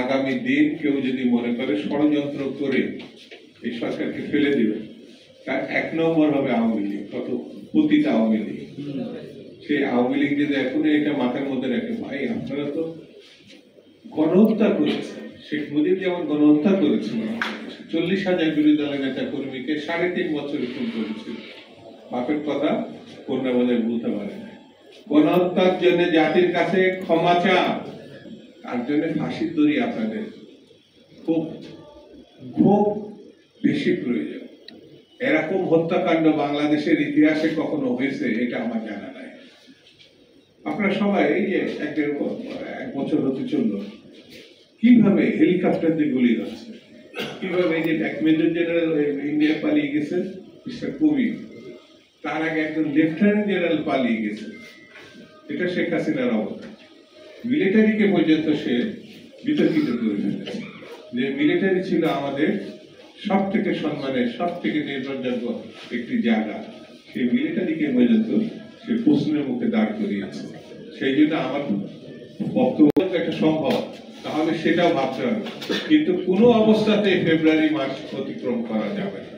আগামী দিন কেউ যদি মনে করে ষড়যন্ত্র করে এই সরকারকে ফেলে দিবে, তার 1 নম্বর হবে আওয়ামী লীগ, কত পতিত আওয়ামী লীগ। সেই আওয়ামী লীগ যদি এখনই এটা মাথার মধ্যে রাখে, ভাই আপনারা তো গণহত্যা করেছেন, শেখ মুজিব যেমন গণহত্যা করেছিল, 40,000 বিরোধী দলের নেতা কর্মীকে 3.5 বছর খুন করেছিল, বাপের কথা কন্যা বোধহয় বলতে পারে না। গণহত্যার জন্য জাতির কাছে ক্ষমা চান, তার জন্য ফাঁসির দড়ি আপনাদের খুব খুব বেশি প্রয়োজন। এরকম হত্যাকাণ্ড বাংলাদেশের ইতিহাসে কখনো হয়েছে এটা আমার জানা নাই। আপনারা সবাই এই যে 1 বছর হতে চলল, কিভাবে হেলিকপ্টার দিয়ে গুলি হচ্ছে, কিভাবে এই যে এক মেজর জেনারেল ইন্ডিয়া পালিয়ে গেছে মিস্টার কবির, তার আগে একজন লেফটেন্যান্ট জেনারেল পালিয়ে গেছে, এটা শেখ হাসিনার অবদান। মিলিটারিকে পর্যন্ত সে বিতর্কিত করে ফেলেছে, যে মিলিটারি ছিল আমাদের সব থেকে সম্মানের, সব থেকে নির্ভরযোগ্য একটি জায়গা, সেই মিলিটারিকে পর্যন্ত সে প্রশ্নের মুখে দাঁড় করিয়েছে। সেই জন্য আমার বক্তব্য একটা সম্ভব, তাহলে সেটাও ভাবতে হবে, কিন্তু কোনো অবস্থাতে ফেব্রুয়ারি মাস অতিক্রম করা যাবে না।